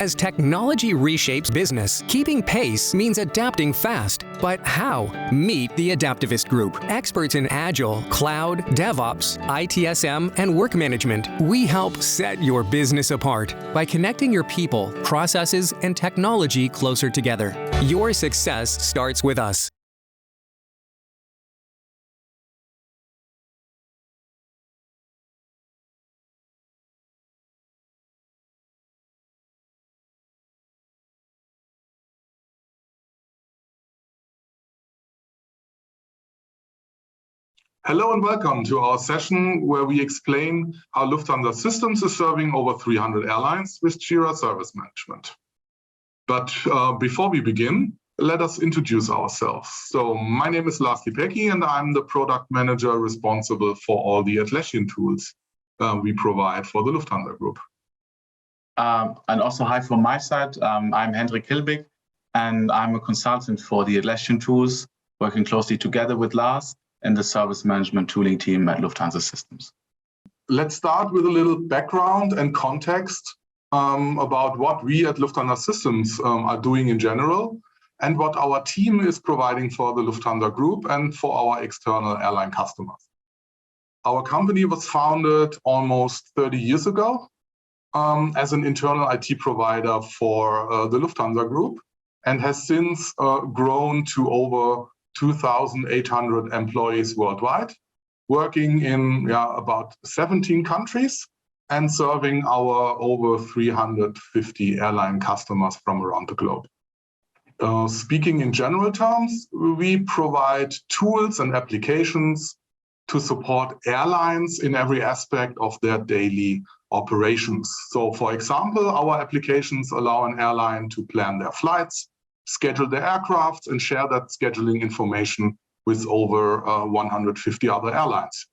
As technology reshapes business, keeping pace means adapting fast. But how? Meet the Adaptivist Group. Experts in Agile, Cloud, DevOps, ITSM, and work management. We help set your business apart by connecting your people, processes, and technology closer together. Your success starts with us. Hello and welcome to our session where we explain how Lufthansa Systems is serving over 300 airlines with Jira Service Management. But before we begin, let us introduce ourselves. So my name is Lars Lipecki and I'm the product manager responsible for all the Atlassian tools we provide for the Lufthansa Group. And also hi from my side, I'm Hendrik Hilbig and I'm a consultant for the Atlassian tools, working closely together with Lars and the service management tooling team at Lufthansa Systems. Let's start with a little background and context about what we at Lufthansa Systems are doing in general and what our team is providing for the Lufthansa Group and for our external airline customers. Our company was founded almost 30 years ago as an internal IT provider for the Lufthansa Group and has since grown to over 2,800 employees worldwide, working in about 17 countries and serving our over 350 airline customers from around the globe. Speaking in general terms, we provide tools and applications to support airlines in every aspect of their daily operations. So, for example, our applications allow an airline to plan their flights, schedule their aircraft, and share that scheduling information with over 150 other airlines.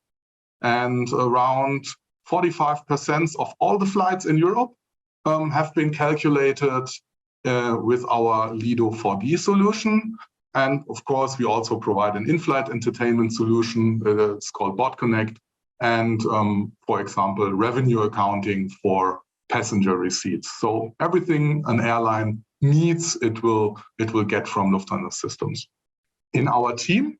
And around 45% of all the flights in Europe have been calculated with our Lido 4D solution. And of course, we also provide an in-flight entertainment solution. It's called Bot Connect. And for example, revenue accounting for passenger receipts. So everything an airline needs, it will get from Lufthansa Systems. In our team,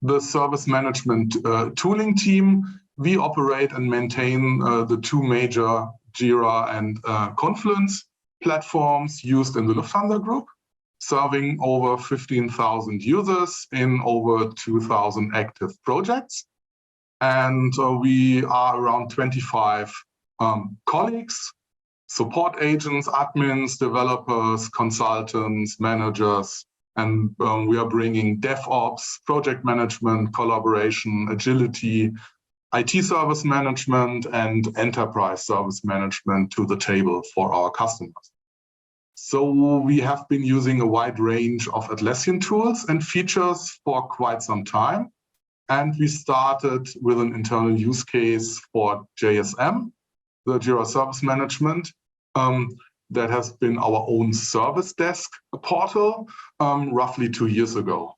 the service management tooling team, we operate and maintain the two major Jira and Confluence platforms used in the Lufthansa Group, serving over 15,000 users in over 2,000 active projects. And we are around 25 colleagues, support agents, admins, developers, consultants, managers, and we are bringing DevOps, project management, collaboration, agility, IT service management, and enterprise service management to the table for our customers. So we have been using a wide range of Atlassian tools and features for quite some time. And we started with an internal use case for JSM, the Jira Service Management, that has been our own service desk portal roughly 2 years ago.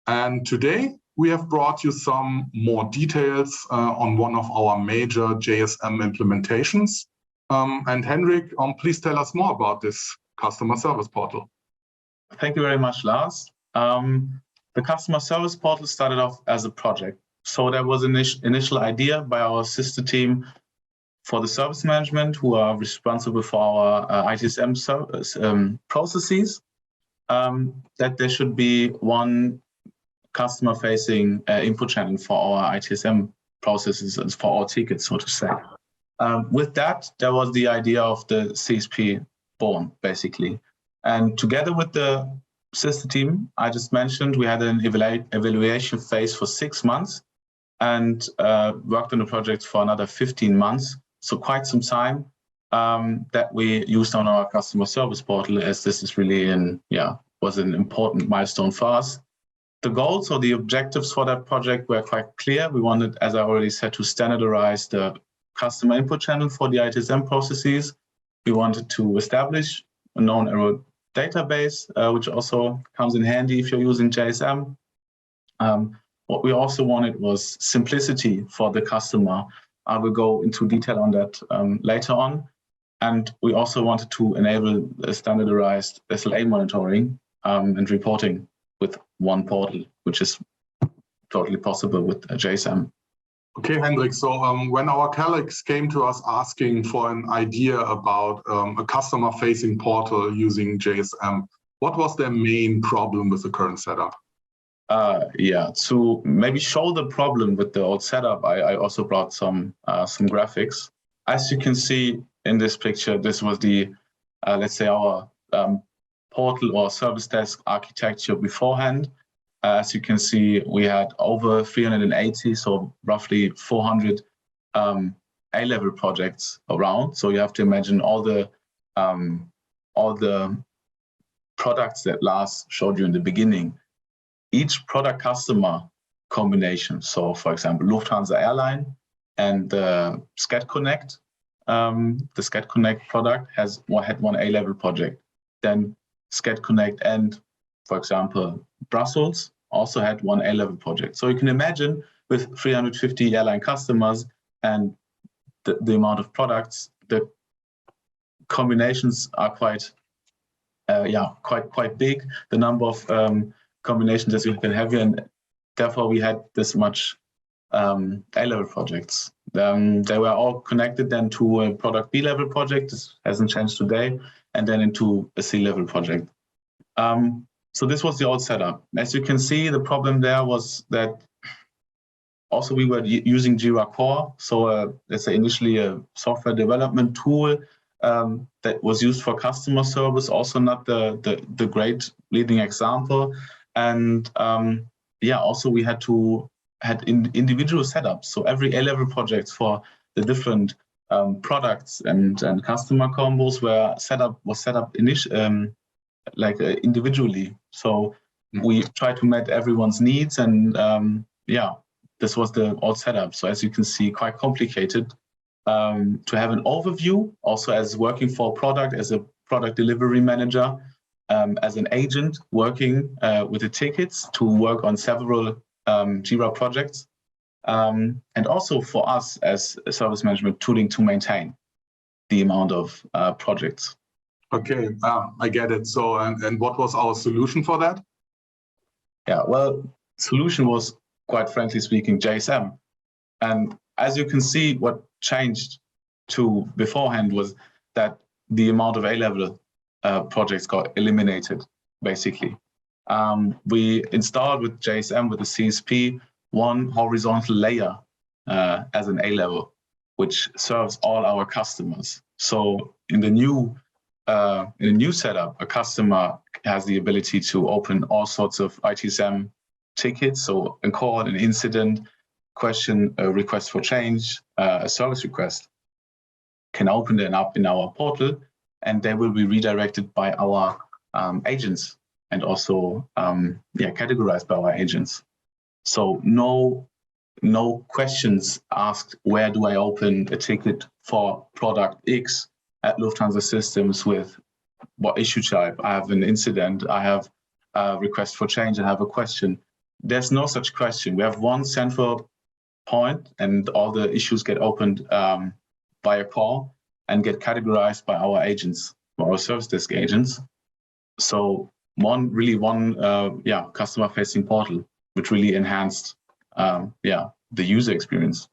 And today we have brought you some more details on one of our major JSM implementations. And Hendrik, please tell us more about this customer service portal. Thank you very much, Lars. The customer service portal started off as a project. So there was an initial idea by our sister team for the service management, who are responsible for our ITSM processes, that there should be one customer-facing input channel for our ITSM processes and for our tickets, so to say. With that, there was the idea of the CSP born, basically. And together with the sister team I just mentioned, we had an evaluation phase for 6 months and worked on the project for another 15 months. So quite some time that we used on our customer service portal, as this is really was an important milestone for us. The goals or the objectives for that project were quite clear. We wanted, as I already said, to standardize the customer input channel for the ITSM processes. We wanted to establish a known error database, which also comes in handy if you're using JSM. What we also wanted was simplicity for the customer. I will go into detail on that later on. And we also wanted to enable a standardized SLA monitoring and reporting with one portal, which is totally possible with JSM. Okay, Hendrik. So when our colleagues came to us asking for an idea about a customer-facing portal using JSM, what was their main problem with the current setup? Yeah, to maybe show the problem with the old setup, I also brought some graphics. As you can see in this picture, this was the, let's say, our portal or service desk architecture beforehand. As you can see, we had over 380, so roughly 400 A-level projects around. So you have to imagine all the products that Lars showed you in the beginning. Each product customer combination. So, for example, Lufthansa Airline and the SCAD Connect. The SCAD Connect product had one A-level project. Then SCAD Connect and, for example, Brussels also had one A-level project. So you can imagine with 350 airline customers and the amount of products, the combinations are quite big. The number of combinations has been heavy, and therefore we had this much A-level projects. They were all connected then to a product B-level project. This hasn't changed today, and then into a C-level project. So this was the old setup. As you can see, the problem there was that also we were using Jira Core. So let's say initially a software development tool that was used for customer service, also not the great leading example. And also we had individual setups. So every A-level project for the different products and customer combos was set up individually. So we tried to meet everyone's needs, and this was the old setup. So as you can see, quite complicated to have an overview, also as working for a product, as a product delivery manager, as an agent working with the tickets to work on several Jira projects, and also for us as a service management tooling to maintain the amount of projects. Okay, I get it. So, and what was our solution for that? Yeah, well, solution was, quite frankly speaking, JSM. And as you can see, what changed to beforehand was that the amount of A-level projects got eliminated, basically. We installed with JSM, with the CSP, one horizontal layer as an A-level, which serves all our customers. So in the new setup, a customer has the ability to open all sorts of ITSM tickets, so a call, an incident, question, a request for change, a service request, can open them up in our portal, and they will be redirected by our agents, and also categorized by our agents. So no questions asked, where do I open a ticket for product X at Lufthansa Systems with what issue type? I have an incident, I have a request for change, I have a question. There's no such question. We have one central point, and all the issues get opened by a call and get categorized by our agents, by our service desk agents. So one customer-facing portal, which really enhanced the user experience.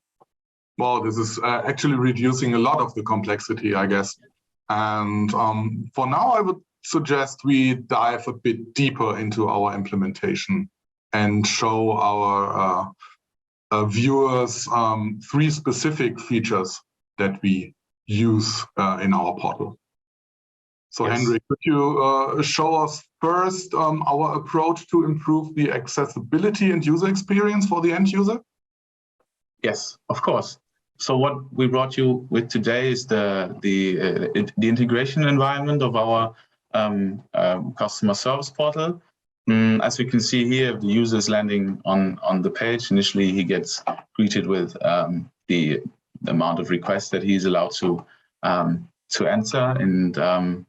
Well, this is actually reducing a lot of the complexity, I guess. And for now, I would suggest we dive a bit deeper into our implementation and show our viewers 3 specific features that we use in our portal. So, yes. Hendrik, could you show us first our approach to improve the accessibility and user experience for the end user? Yes, of course. So what we brought you with today is the integration environment of our customer service portal. As we can see here, the user is landing on the page. Initially, he gets greeted with the amount of requests that he's allowed to enter, and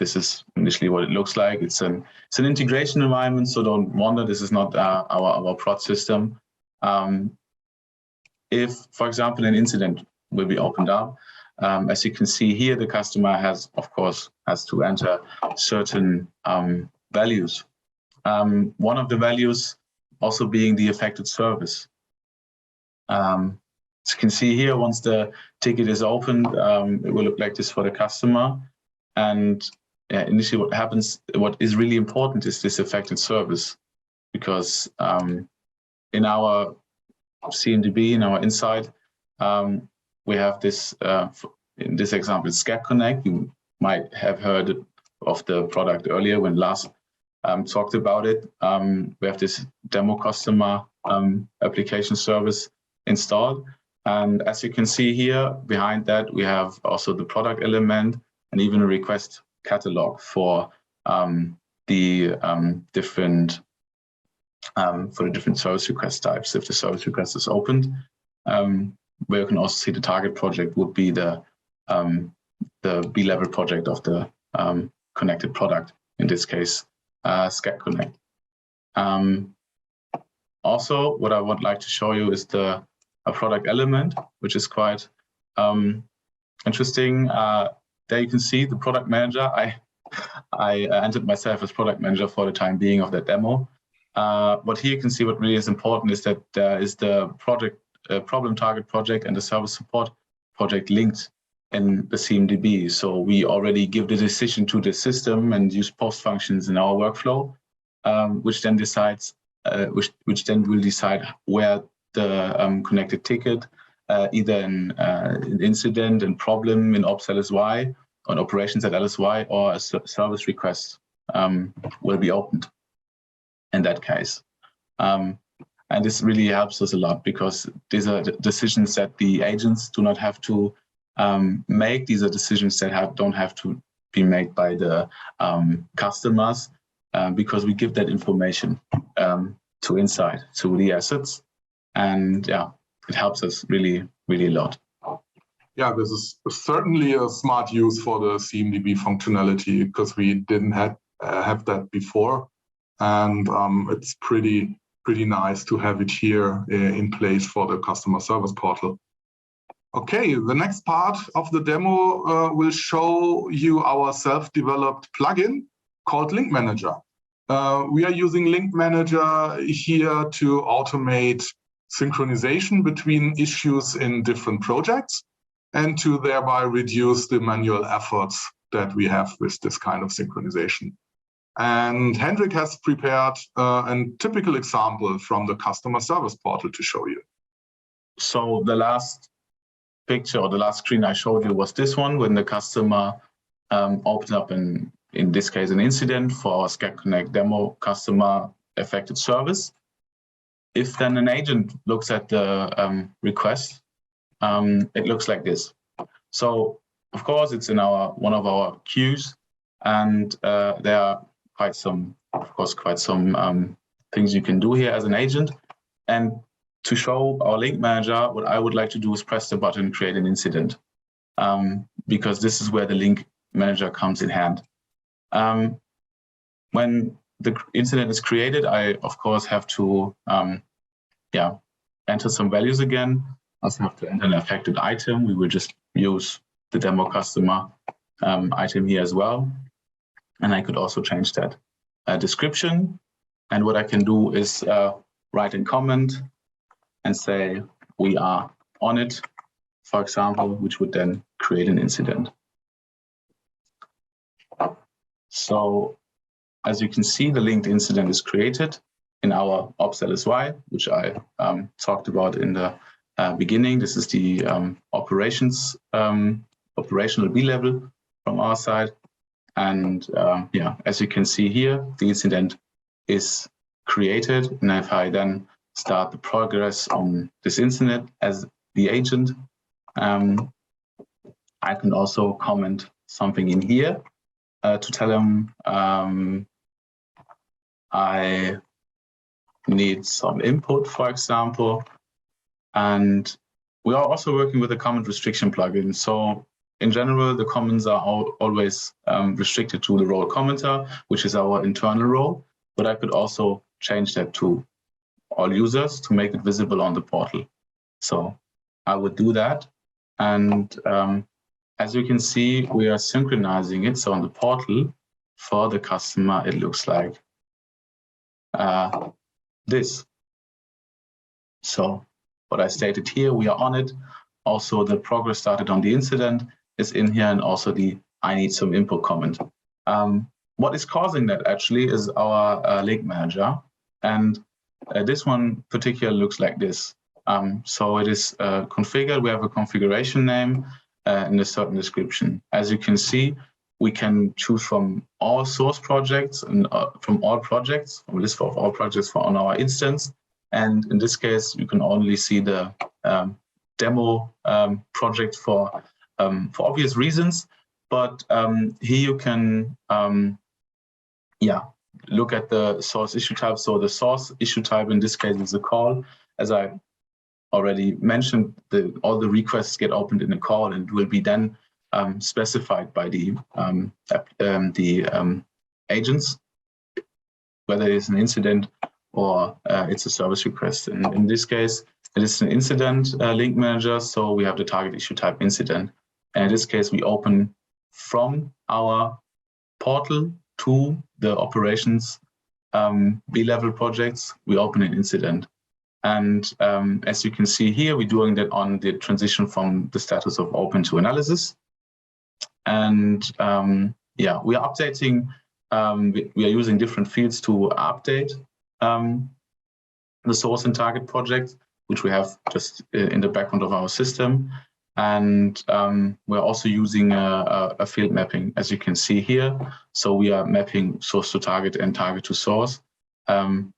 this is initially what it looks like. It's an integration environment, so don't wonder, this is not our prod system. If, for example, an incident will be opened up, As you can see here, the customer has to enter certain values. One of the values also being the affected service. As you can see here, once the ticket is opened, it will look like this for the customer. And initially what is really important is this affected service, because in our CMDB, in our insight, we have this, in this example, SCAP Connect. You might have heard of the product earlier when Lars talked about it. We have this demo customer application service installed. And as you can see here, behind that, we have also the product element and even a request catalog for the different service request types. If the service request is opened, where you can also see the target project would be the B-level project of the connected product, in this case, SCAP Connect. Also, what I would like to show you is the product element, which is quite interesting. There you can see the product manager. I entered myself as product manager for the time being of that demo. But here you can see what really is important is that there is the project problem target project and the service support project linked in the CMDB. So we already give the decision to the system and use post functions in our workflow, which then decides, which then will decide where the connected ticket, either an incident and problem in ops LSY, on operations at LSY, or a service request will be opened in that case. And this really helps us a lot, because these are decisions that the agents do not have to make. These are decisions that don't have to be made by the customers, because we give that information to insight, to the assets. And yeah, it helps us really, really a lot. Yeah, this is certainly a smart use for the CMDB functionality, because we didn't have that before. And it's pretty nice to have it here in place for the customer service portal. Okay, the next part of the demo will show you our self-developed plugin called Link Manager. We are using Link Manager here to automate synchronization between issues in different projects and to thereby reduce the manual efforts that we have with this kind of synchronization. And Hendrik has prepared a typical example from the customer service portal to show you. So the last picture or the last screen I showed you was this one, when the customer opened up, in this case, an incident for our SCAP Connect demo customer affected service. If then an agent looks at the request, it looks like this. So of course, it's in one of our queues, and there are quite some things you can do here as an agent. And to show our link manager, what I would like to do is press the button, create an incident, because this is where the link manager comes in hand. When the incident is created, I, of course, have to enter some values again. I also have to enter an affected item. We will just use the demo customer item here as well. And I could also change that description. And what I can do is write in comment and say we are on it, for example, which would then create an incident. So as you can see, the linked incident is created in our ops LSY, which I talked about in the beginning. This is the operational B level from our side. And yeah, as you can see here, the incident is created. And if I then start the progress on this incident as the agent, I can also comment something in here to tell them I need some input, for example. And we are also working with a comment restriction plugin. So in general, the comments are always restricted to the role commenter, which is our internal role. But I could also change that to all users to make it visible on the portal. So I would do that. And as you can see, we are synchronizing it. So on the portal for the customer, it looks like this. So what I stated here, we are on it. Also, the progress started on the incident is in here, and also the I need some input comment. What is causing that actually is our link manager, and this one particularly looks like this. So it is configured. We have a configuration name and a certain description. As you can see, we can choose from all source projects and from all projects, a list of all projects on our instance. And in this case, you can only see the demo project for obvious reasons. But here you can, look at the source issue type. So the source issue type in this case is a call. As I already mentioned, all the requests get opened in a call and will be then specified by the agents, whether it is an incident or it's a service request. And in this case, it is an incident link manager, so we have the target issue type incident. And in this case, we open from our portal to the operations B-level projects, we open an incident. And as you can see here, we're doing that on the transition from the status of open to analysis. And we are updating, we are using different fields to update the source and target project, which we have just in the background of our system. And we're also using a field mapping, as you can see here. So we are mapping source to target and target to source on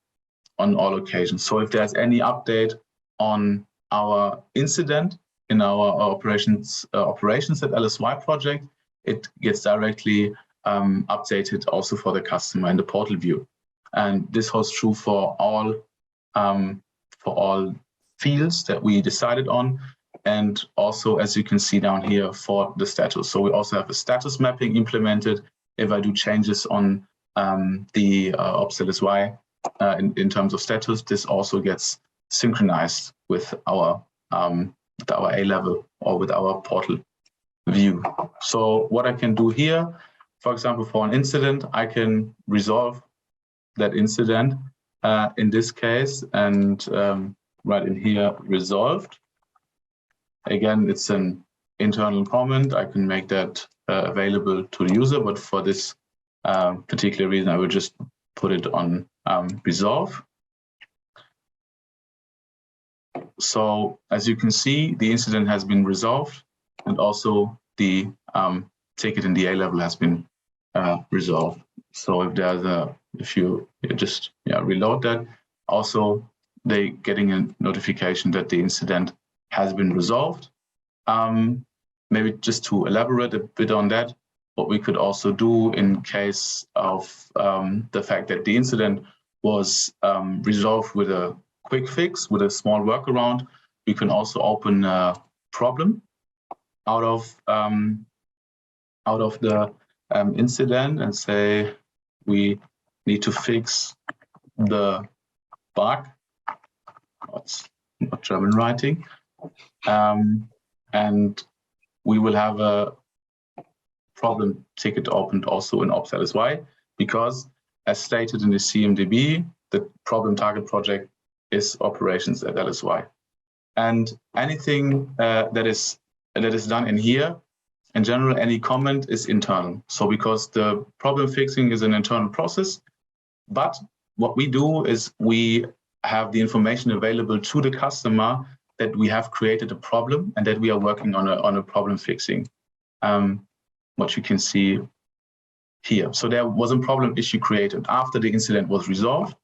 all occasions. So if there's any update on our incident in our operations at LSY project, it gets directly updated also for the customer in the portal view. And this holds true for all fields that we decided on. And also, as you can see down here, for the status. So we also have a status mapping implemented. If I do changes on the ops LSY in terms of status, this also gets synchronized with our A level or with our portal view. So what I can do here, for example, for an incident, I can resolve that incident in this case and write in here resolved. Again, it's an internal comment. I can make that available to the user, but for this particular reason, I will just put it on resolve. So as you can see, the incident has been resolved, and also the ticket in the A level has been resolved. So if there's if you just reload that, also they getting a notification that the incident has been resolved. Maybe just to elaborate a bit on that, what we could also do in case of the fact that the incident was resolved with a quick fix, with a small workaround, we can also open a problem out of the incident and say we need to fix the bug. It's not German writing. And we will have a problem ticket opened also in ops LSY, because as stated in the CMDB, the problem target project is operations at LSY. And anything that is done in here, in general, any comment is internal. So because the problem fixing is an internal process, but what we do is we have the information available to the customer that we have created a problem and that we are working on a problem fixing, what you can see here. So there was a problem issue created after the incident was resolved,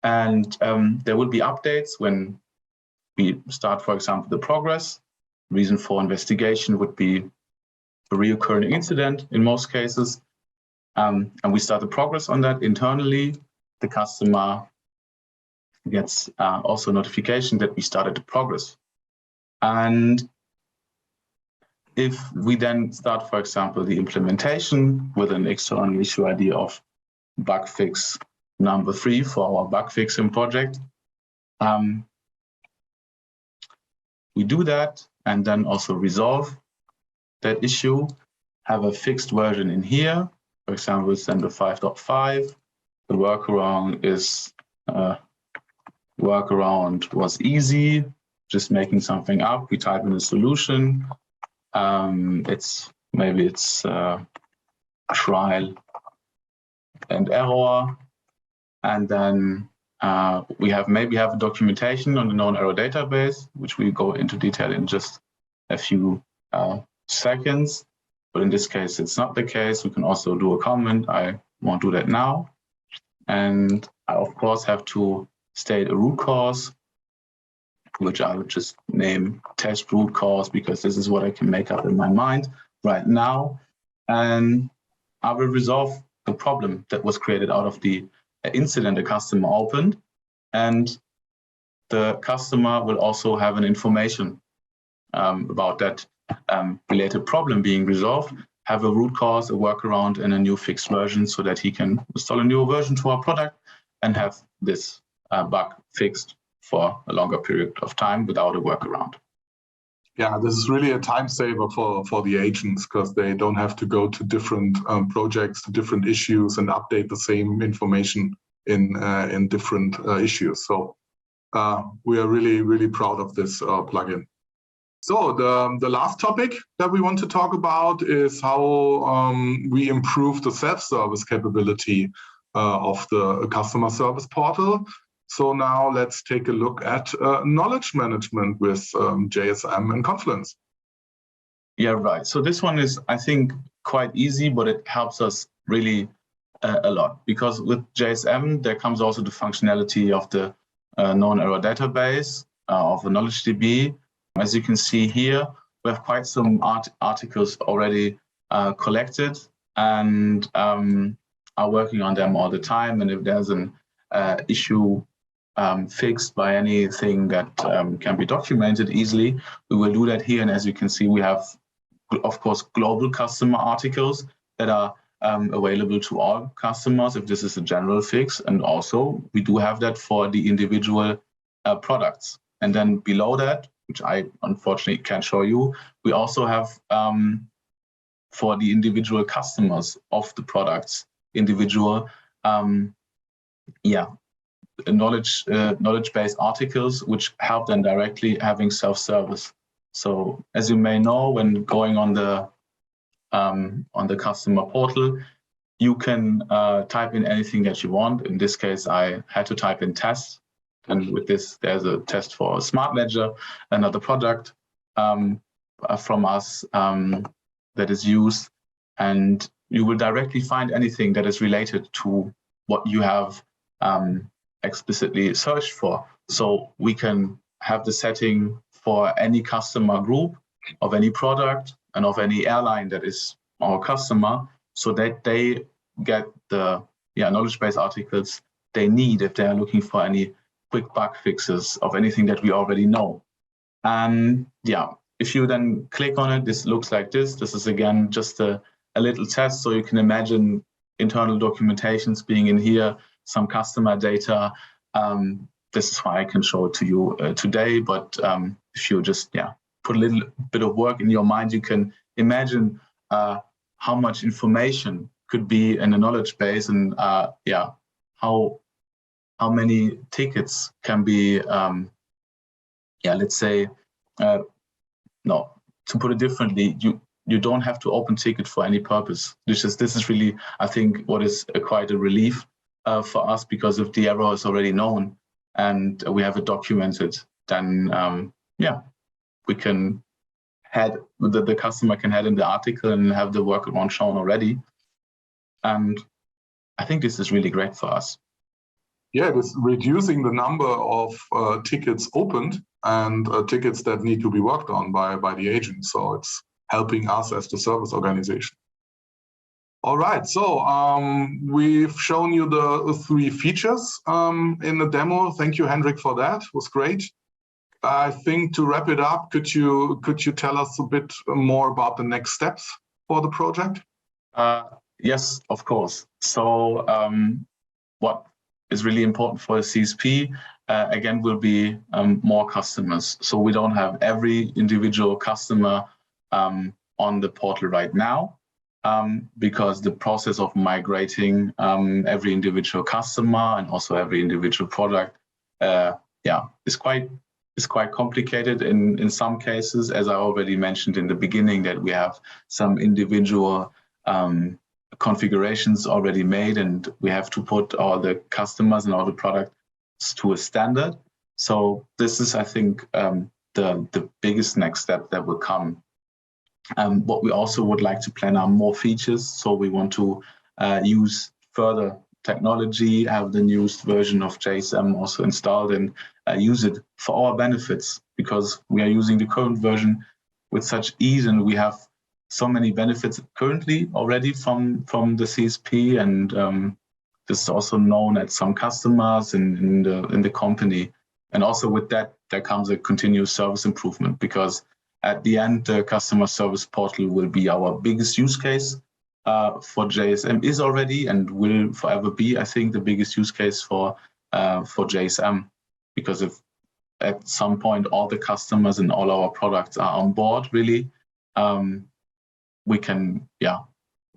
and there will be updates when we start, for example, the progress. Reason for investigation would be a reoccurring incident in most cases, and we start the progress on that internally. The customer gets also notification that we started the progress. And if we then start, for example, the implementation with an external issue ID of bug fix number 3 for our bug fixing project, we do that and then also resolve that issue, have a fixed version in here. For example, send the 5.5. The workaround is workaround was easy, just making something up. We type in a solution. Maybe it's trial and error, and then we maybe have a documentation on the known error database, which we go into detail in just a few seconds. But in this case, it's not the case. We can also do a comment. I won't do that now. And I, of course, have to state a root cause, which I would just name test root cause, because this is what I can make up in my mind right now. And I will resolve the problem that was created out of the incident the customer opened. And the customer will also have an information about that related problem being resolved, have a root cause, a workaround, and a new fixed version so that he can install a new version to our product and have this bug fixed for a longer period of time without a workaround. Yeah, this is really a time saver for the agents, because they don't have to go to different projects, to different issues, and update the same information in different issues. So we are really, really proud of this plugin. So the last topic that we want to talk about is how we improve the self-service capability of the customer service portal. So now let's take a look at knowledge management with JSM and Confluence. Yeah, right. So this one is, I think, quite easy, but it helps us really a lot, because with JSM, there comes also the functionality of the known error database of the knowledge DB. As you can see here, we have quite some articles already collected and are working on them all the time. And if there's an issue fixed by anything that can be documented easily, we will do that here. And as you can see, we have, of course, global customer articles that are available to all customers if this is a general fix. And also, we do have that for the individual products. And then below that, which I unfortunately can't show you, we also have for the individual customers of the products, knowledge-based articles, which help them directly having self-service. So as you may know, when going on the customer portal, you can type in anything that you want. In this case, I had to type in test. And with this, there's a test for a Smart Ledger, another product from us that is used. And you will directly find anything that is related to what you have explicitly searched for. So we can have the setting for any customer group of any product and of any airline that is our customer, so that they get the knowledge-based articles they need if they are looking for any quick bug fixes of anything that we already know. And if you then click on it, this looks like this. This is again just a little test, so you can imagine internal documentations being in here, some customer data. This is why I can show it to you today, but if you just put a little bit of work in your mind, you can imagine how much information could be in a knowledge base, and how many tickets can be, let's say, no, to put it differently, you don't have to open ticket for any purpose. This is really, I think, what is quite a relief for us, because if the error is already known and we have it documented, then we can the customer can head in the article and have the workaround shown already. And I think this is really great for us. Yeah, it is reducing the number of tickets opened and tickets that need to be worked on by the agent. So it's helping us as the service organization. All right, so we've shown you the 3 features in the demo. Thank you, Hendrik, for that. It was great. I think to wrap it up, could you tell us a bit more about the next steps for the project? Yes, of course. So what is really important for a CSP, again, will be more customers. So we don't have every individual customer on the portal right now, because the process of migrating every individual customer and also every individual product, is quite complicated in some cases, as I already mentioned in the beginning, that we have some individual configurations already made, and we have to put all the customers and all the products to a standard. So this is, I think, the biggest next step that will come. What we also would like to plan are more features. So we want to use further technology, have the newest version of JSM also installed, and use it for our benefits, because we are using the current version with such ease, and we have so many benefits currently already from the CSP, and this is also known at some customers in the company. And also with that, there comes a continuous service improvement, because at the end, the customer service portal will be our biggest use case for JSM, is already and will forever be, I think, the biggest use case for JSM, because if at some point all the customers and all our products are on board, really, we can,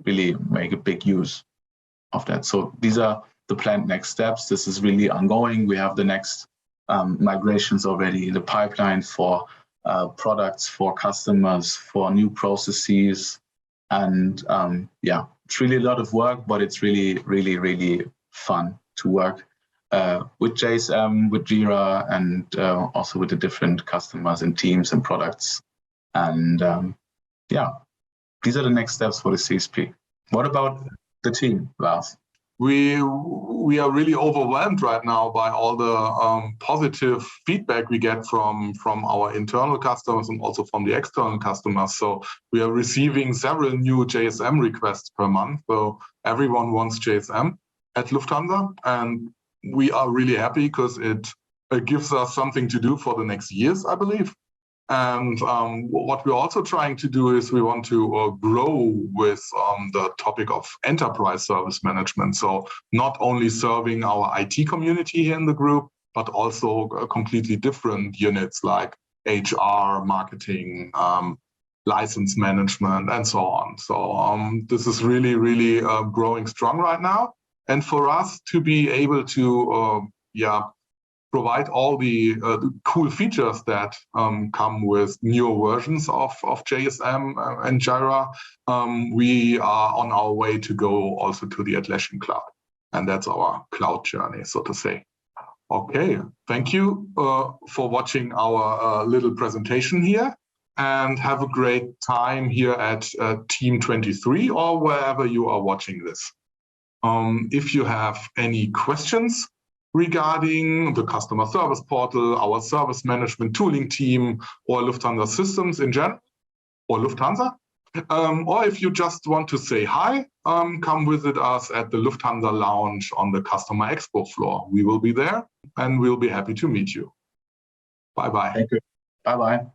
really make a big use of that. So these are the planned next steps. This is really ongoing. We have the next migrations already in the pipeline for products, for customers, for new processes. And it's really a lot of work, but it's really, really, really fun to work with JSM, with Jira, and also with the different customers and teams and products. And these are the next steps for the CSP. What about the team, Lars? We are really overwhelmed right now by all the positive feedback we get from our internal customers and also from the external customers. So we are receiving several new JSM requests per month. So everyone wants JSM at Lufthansa, and we are really happy because it gives us something to do for the next years, I believe. And what we're also trying to do is we want to grow with the topic of enterprise service management. So not only serving our IT community here in the group, but also completely different units like HR, marketing, license management, and so on. So this is really, really growing strong right now. And for us to be able to, provide all the cool features that come with newer versions of JSM and Jira, we are on our way to go also to the Atlassian cloud. And that's our cloud journey, so to say. Okay, thank you for watching our little presentation here, and have a great time here at Team 23 or wherever you are watching this. If you have any questions regarding the customer service portal, our service management tooling team, or Lufthansa Systems in general, or Lufthansa, or if you just want to say hi, come visit us at the Lufthansa Lounge on the Customer Expo floor. We will be there, and we'll be happy to meet you. Bye-bye. Thank you. Bye-bye.